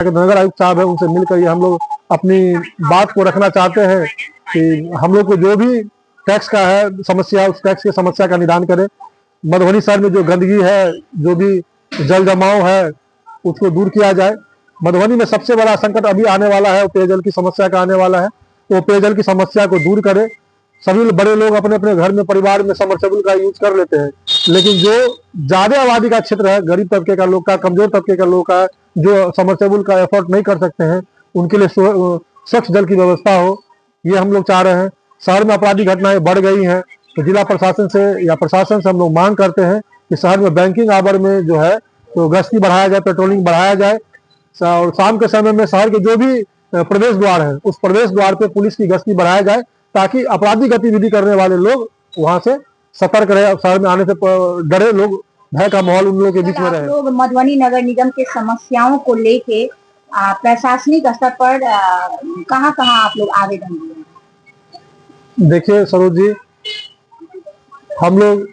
नगर आयुक्त साहब है उनसे मिलकर ये हम लोग अपनी बात को रखना चाहते हैं कि हम लोग को जो भी टैक्स का है समस्या, उस टैक्स की समस्या का निदान करें। मधुबनी शहर में जो गंदगी है, जो भी जल जमाव है, उसको दूर किया जाए। मधुबनी में सबसे बड़ा संकट अभी आने वाला है, पेयजल की समस्या का आने वाला है। वो पेयजल की समस्या को दूर करे। सभी बड़े लोग अपने अपने घर में, परिवार में समरसेबल का यूज कर लेते हैं, लेकिन जो ज्यादा आबादी का क्षेत्र है, गरीब तबके का लोग का, कमजोर तबके का लोग का, जो समरसेबल का एफर्ट नहीं कर सकते हैं, उनके लिए स्वच्छ जल की व्यवस्था हो, ये हम लोग चाह रहे हैं। शहर में आपराधिक घटनाएं बढ़ गई हैं, तो जिला प्रशासन से या प्रशासन से हम लोग मांग करते हैं कि शहर में बैंकिंग आवर में जो है तो गश्ती बढ़ाया जाए, पेट्रोलिंग बढ़ाया जाए, और शाम के समय में शहर के जो भी प्रवेश द्वार है, उस प्रवेश द्वार पे पुलिस की गश्ती बढ़ाया जाए, ताकि आपराधिक गतिविधि करने वाले लोग वहां से सतर्क रहे, शहर में आने से डरे लोग, भय का माहौल उन लोगों के बीच में रहे। लोग मधुबनी नगर निगम के समस्याओं को लेके प्रशासनिक स्तर पर कहाँ आप लोग आवेदन दिए? देखिए सरोज जी, हम लोग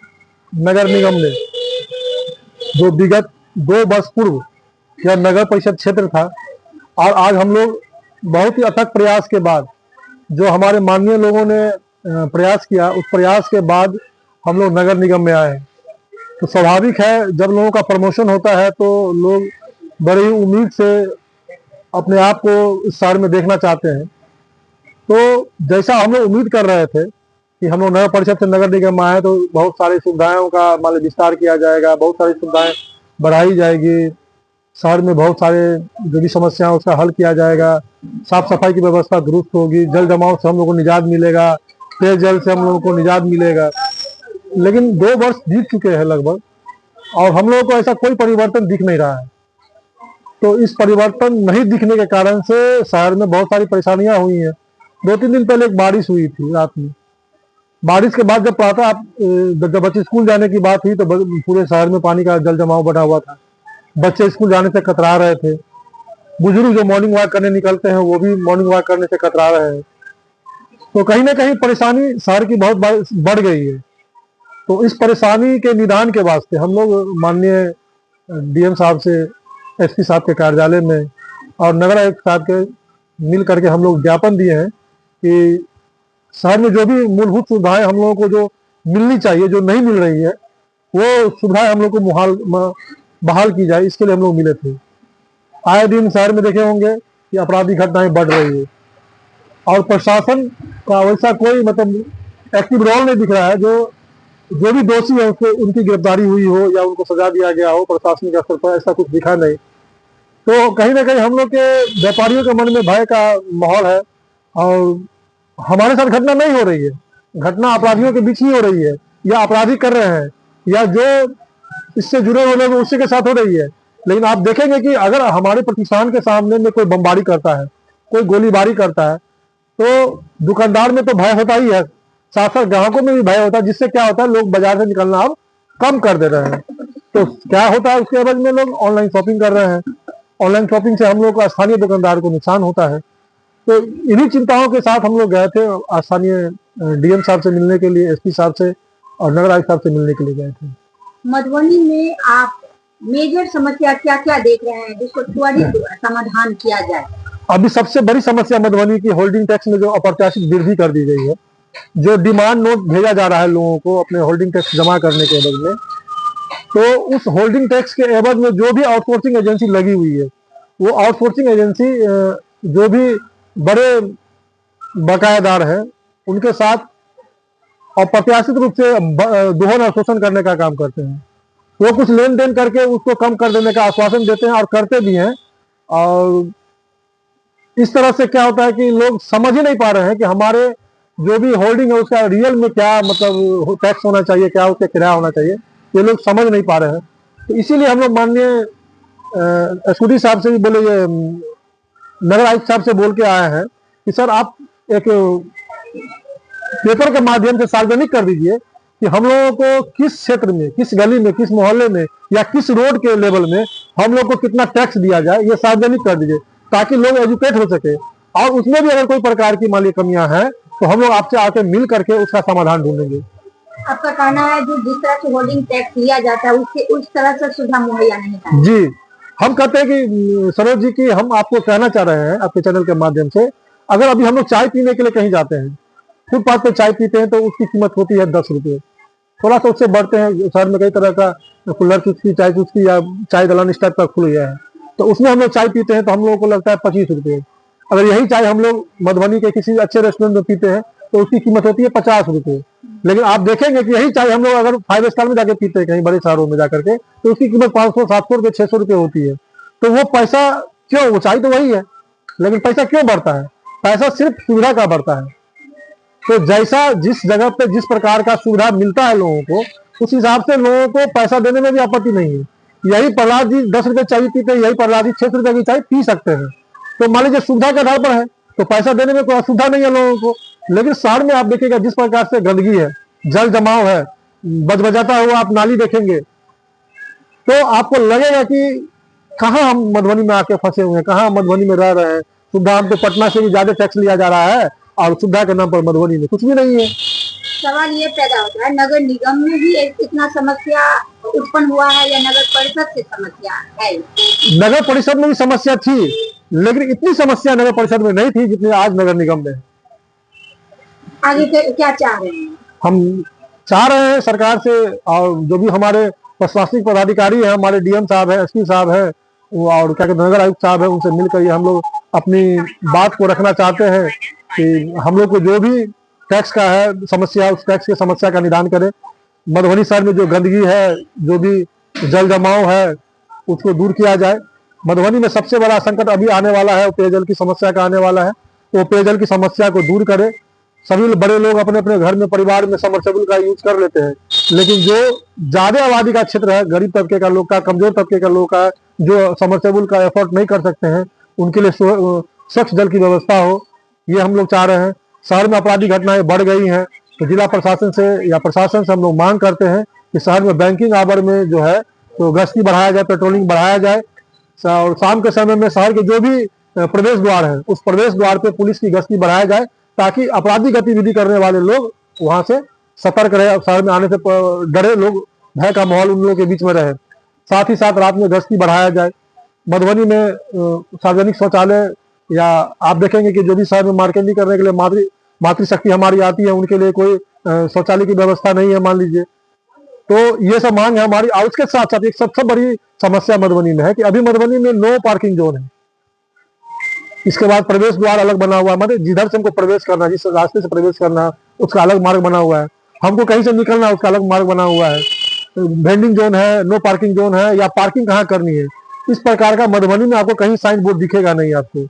नगर निगम में जो विगत 2 वर्ष पूर्व यह नगर परिषद क्षेत्र था, और आज हम लोग बहुत ही अथक प्रयास के बाद, जो हमारे माननीय लोगों ने प्रयास किया, उस प्रयास के बाद हम लोग नगर निगम में आए। तो स्वाभाविक है, जब लोगों का प्रमोशन होता है तो लोग बड़ी ही उम्मीद से अपने आप को इस शहर में देखना चाहते हैं। तो जैसा हम लोग उम्मीद कर रहे थे कि हम लोग नगर परिषद से नगर निगम में आए तो बहुत सारी सुविधाओं का मान लो विस्तार किया जाएगा, बहुत सारी सुविधाएं बढ़ाई जाएगी, शहर में बहुत सारे जो भी समस्या है उसका हल किया जाएगा, साफ सफाई की व्यवस्था दुरुस्त होगी, जल जमाव से हम लोगों को निजात मिलेगा, पेयजल से हम लोगों को निजात मिलेगा। लेकिन 2 वर्ष बीत चुके हैं लगभग, और हम लोगों को ऐसा कोई परिवर्तन दिख नहीं रहा है। तो इस परिवर्तन नहीं दिखने के कारण से शहर में बहुत सारी परेशानियां हुई हैं। 2-3 दिन पहले एक बारिश हुई थी रात में। बारिश के बाद जब प्रातः जब बच्चे स्कूल जाने की बात हुई तो पूरे शहर में पानी का जल जमाव बना हुआ था। बच्चे स्कूल जाने से कतरा रहे थे। बुजुर्ग जो मॉर्निंग वॉक करने निकलते हैं वो भी मॉर्निंग वॉक करने से कतरा रहे हैं। तो कहीं ना कहीं परेशानी शहर की बहुत बढ़ गई है। तो इस परेशानी के निदान के वास्ते हम लोग माननीय डीएम साहब से, एसपी साहब के कार्यालय में और नगर आयुक्त साहब के मिल करके हम लोग ज्ञापन दिए हैं कि शहर में जो भी मूलभूत सुविधाएं हम लोगों को जो मिलनी चाहिए, जो नहीं मिल रही है, वो सुविधाएं हम लोग को बहाल की जाए। इसके लिए हम लोग मिले थे। आए दिन शहर में देखे होंगे कि आपराधिक घटनाएं बढ़ रही है, और प्रशासन का वैसा कोई मतलब एक्टिव रोल नहीं दिख रहा है। जो भी दोषी है उसको उनकी गिरफ्तारी हुई हो या उनको सजा दिया गया हो प्रशासनिक स्तर पर, ऐसा कुछ दिखा नहीं। तो कहीं ना कहीं हम लोग के व्यापारियों के मन में भय का माहौल है, और हमारे साथ घटना नहीं हो रही है, घटना अपराधियों के बीच ही हो रही है, या अपराधी कर रहे हैं, या जो इससे जुड़े हुए लोग उसी के साथ हो रही है। लेकिन आप देखेंगे कि अगर हमारे प्रतिष्ठान के सामने में कोई बमबारी करता है, कोई गोलीबारी करता है, तो दुकानदार में तो भय होता ही है, साथ साथ ग्राहकों में भी भय होता है, जिससे क्या होता है, लोग बाजार से निकलना अब कम कर दे रहे हैं। तो क्या होता है, उसके एवज में लोग ऑनलाइन शॉपिंग कर रहे हैं। ऑनलाइन शॉपिंग से हम लोग को स्थानीय दुकानदार को नुकसान होता है। तो इन्हीं चिंताओं के साथ हम लोग गए थे स्थानीय डीएम साहब से मिलने के लिए, एसपी साहब से और नगर आयुक्त साहब से मिलने के लिए गए थे। मधुबनी में आप मेजर समस्या क्या क्या देख रहे हैं जिसको त्वरित समाधान किया जाए? अभी सबसे बड़ी समस्या मधुबनी की होल्डिंग टैक्स में जो अप्रत्याशित वृद्धि कर दी गई है, जो डिमांड नोट भेजा जा रहा है लोगों को अपने होल्डिंग टैक्स जमा करने के एवज में, तो उस होल्डिंग टैक्स के एवज में जो भी आउटसोर्सिंग एजेंसी लगी हुई है, वो आउटसोर्सिंग एजेंसी जो भी बड़े बकायादार हैं उनके साथ अप्रत्याशित रूप से दोहन और शोषण करने का काम करते हैं। वो कुछ लेन देन करके उसको कम कर देने का आश्वासन देते हैं और करते भी हैं। और इस तरह से क्या होता है कि लोग समझ ही नहीं पा रहे हैं कि हमारे जो भी होल्डिंग है उसका रियल में क्या मतलब टैक्स होना चाहिए, क्या उसका किराया होना चाहिए, ये लोग समझ नहीं पा रहे हैं। तो इसीलिए हम लोग माननीय एसपी साहब से भी बोले, ये नगर आयुक्त साहब से बोल के आए हैं कि सर आप एक पेपर के माध्यम से सार्वजनिक कर दीजिए कि हम लोगों को किस क्षेत्र में, किस गली में, किस मोहल्ले में या किस रोड के लेवल में हम लोग को कितना टैक्स दिया जाए, ये सार्वजनिक कर दीजिए, ताकि लोग एजुकेट हो सके। और उसमें भी अगर कोई प्रकार की मान ली कमियां हैं तो हम लोग आपसे आके मिल करके उसका समाधान ढूंढेंगे। आपका कहना है जो जिस तरह से होल्डिंग टैक्स लिया जाता है उससे उस तरह से सुविधा मुहैया नहीं है? जी, हम कहते हैं कि सरोज जी की हम आपको कहना चाह रहे हैं आपके चैनल के माध्यम से, अगर अभी हम लोग चाय पीने के लिए कहीं जाते हैं, फुटपाथ पे चाय पीते हैं तो उसकी कीमत होती है 10 रुपये, थोड़ा सा उससे बढ़ते हैं। शहर में कई तरह का कुल्हर चुस्की, चाय चुस्की या चाय दलान इस टाइप का खुल गया है, तो उसमें हम लोग चाय पीते हैं तो हम लोगों को लगता है 25 रुपये। अगर यही चाय हम लोग मधुबनी के किसी अच्छे रेस्टोरेंट में पीते हैं तो उसकी कीमत होती है 50 रुपये। लेकिन आप देखेंगे कि यही चाय हम लोग अगर 5 स्टार में जाके पीते हैं कहीं बड़े शहरों में जाकर के, तो उसकी कीमत 500, 700 रुपये, 600 रुपये होती है। तो वो पैसा क्यों, वो चाय तो वही है, लेकिन पैसा क्यों बढ़ता है? पैसा सिर्फ सुविधा का बढ़ता है। तो जैसा जिस जगह पे जिस प्रकार का सुविधा मिलता है लोगों को, उस हिसाब से लोगों को पैसा देने में भी आपत्ति नहीं है। यही प्रहलाद जी 10 रुपये चाय पीते हैं, यही प्रहलाद जी 6 रुपये की चाय पी सकते हैं। तो मान लीजिए सुविधा के आधार पर है तो पैसा देने में कोई असुविधा नहीं है लोगों को। लेकिन शहर में आप देखिएगा जिस प्रकार से गंदगी है, जल जमाव है, बजबजाता हुआ आप नाली देखेंगे, तो आपको लगेगा कि कहाँ हम मधुबनी में आके फंसे हुए हैं, कहाँ हम मधुबनी में रह रहे हैं। सुविधा हम तो पटना से भी ज्यादा टैक्स लिया जा रहा है और सुविधा के नाम पर मधुबनी में कुछ भी नहीं है। सवाल ये पैदा होता है, नगर निगम में भी इतना समस्या उत्पन्न हुआ है या नगर परिषद से समस्या है? नगर परिषद में भी समस्या थी, लेकिन इतनी समस्या नगर परिषद में नहीं थी जितनी आज नगर निगम में। आगे क्या चाह रहे हैं? हम चाह रहे हैं सरकार से, और जो भी हमारे प्रशासनिक पदाधिकारी हैं, हमारे डीएम साहब है, एसपी साहब है, और क्या कहते हैं नगर आयुक्त साहब है, उनसे मिलकर ये हम लोग अपनी बात को रखना चाहते हैं कि हम लोग को जो भी टैक्स का है समस्या, उस टैक्स की समस्या का निदान करें। मधुबनी शहर में जो गंदगी है, जो भी जल जमाव है, उसको दूर किया जाए। मधुबनी में सबसे बड़ा संकट अभी आने वाला है, पेयजल की समस्या का आने वाला है, तो पेयजल की समस्या को दूर करे। सभी बड़े लोग अपने अपने घर में, परिवार में समरसेबुल का यूज कर लेते हैं, लेकिन जो ज्यादा आबादी का क्षेत्र है, गरीब तबके का लोग का, कमजोर तबके का लोग का, जो समरसेबुल का एफर्ट नहीं कर सकते हैं, उनके लिए स्वच्छ जल की व्यवस्था हो, ये हम लोग चाह रहे हैं। शहर में आपराधिक घटनाएं बढ़ गई हैं, तो जिला प्रशासन से या प्रशासन से हम लोग मांग करते हैं कि शहर में बैंकिंग आवर में जो है तो गश्ती बढ़ाया जाए, पेट्रोलिंग बढ़ाया जाए, और शाम के समय में शहर के जो भी प्रवेश द्वार है उस प्रवेश द्वार पे पुलिस की गश्ती बढ़ाया जाए, ताकि आपराधिक गतिविधि करने वाले लोग वहां से सतर्क रहे, शहर में आने से डरे लोग, भय का माहौल उन लोगों के बीच में रहे। साथ ही साथ रात में गश्ती बढ़ाया जाए। मधुबनी में सार्वजनिक शौचालय, या आप देखेंगे कि जो भी शहर में मार्केटिंग करने के लिए मातृशक्ति हमारी आती है, उनके लिए कोई शौचालय की व्यवस्था नहीं है मान लीजिए। तो ये सब मांग है हमारी। और उसके साथ साथ एक सबसे बड़ी समस्या मधुबनी में है कि अभी मधुबनी में नो पार्किंग जोन है। इसके बाद प्रवेश द्वार अलग बना हुआ है, मतलब जिधर से हमको प्रवेश करना है, जिस रास्ते से प्रवेश करना है उसका अलग मार्ग बना हुआ है, हमको कहीं से निकलना है उसका अलग मार्ग बना हुआ है। वेंडिंग जोन है, नो पार्किंग जोन है, या पार्किंग कहाँ करनी है, इस प्रकार का मधुबनी में आपको कहीं साइन बोर्ड दिखेगा नहीं आपको,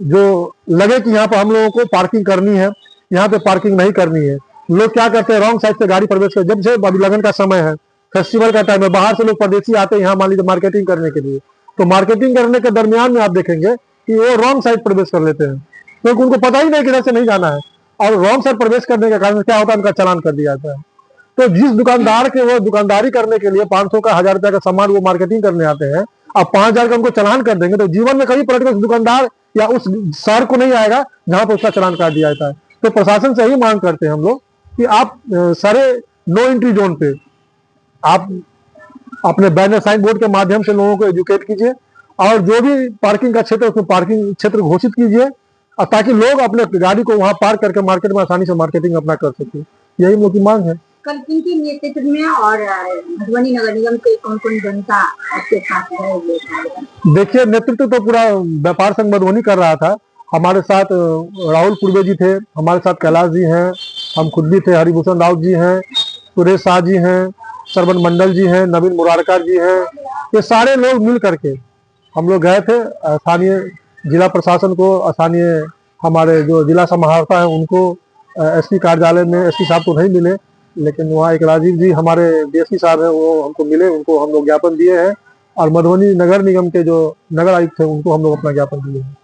जो लगे कि यहाँ पर हम लोगों को पार्किंग करनी है, यहाँ पे पार्किंग नहीं करनी है। लोग क्या करते हैं, रॉन्ग साइड से गाड़ी प्रवेश कर, जब से अभी लगन का समय है, फेस्टिवल का टाइम है, बाहर से लोग परदेसी आते हैं यहाँ मान लीजिए मार्केटिंग करने के लिए, तो मार्केटिंग करने के दरमियान में आप देखेंगे कि वो रॉन्ग साइड प्रवेश कर लेते हैं, क्योंकि उनको पता ही नहीं किधर से नहीं जाना है, और रॉन्ग साइड प्रवेश करने के कारण क्या होता है, उनका चालान कर दिया जाता है। तो जिस दुकानदार के वो दुकानदारी करने के लिए 500 का 1000 रुपया का सामान वो मार्केटिंग करने आते हैं, अब 5000 का उनको चालान कर देंगे, तो जीवन में कभी पर्यटक दुकानदार या उस शहर को नहीं आएगा जहां पर उसका चालान काट दिया जाता है। तो प्रशासन से ही मांग करते हैं हम लोग कि आप सारे नो एंट्री जोन पे आप अपने बैनर साइन बोर्ड के माध्यम से लोगों को एजुकेट कीजिए, और जो भी पार्किंग का क्षेत्र उसमें पार्किंग क्षेत्र घोषित कीजिए, ताकि लोग अपने गाड़ी को वहां पार्क करके मार्केट में आसानी से मार्केटिंग अपना कर सके। यही हम लोग की मांग है। कल किनके नेतृत्व में और मधुबनी नगर निगम के कौन कौन जनता आपके साथ है? देखिए, नेतृत्व तो पूरा व्यापार संघ मधुबनी कर रहा था। हमारे साथ राहुल पूर्वे जी थे, हमारे साथ कैलाश जी हैं, हम खुद भी थे, हरिभूषण राउत जी हैं, सुरेश शाह जी हैं, श्रवण मंडल जी हैं, नवीन मुरारकर जी हैं, ये सारे लोग मिल करके हम लोग गए थे। स्थानीय जिला प्रशासन को, स्थानीय हमारे जो जिला समाहर्ता है उनको, एसपी कार्यालय में एसपी साहब तो नहीं मिले, लेकिन वहाँ एक राजीव जी हमारे डीएसपी साहब हैं वो हमको मिले, उनको हम लोग ज्ञापन दिए हैं, और मधुबनी नगर निगम के जो नगर आयुक्त थे उनको हम लोग अपना ज्ञापन दिए हैं।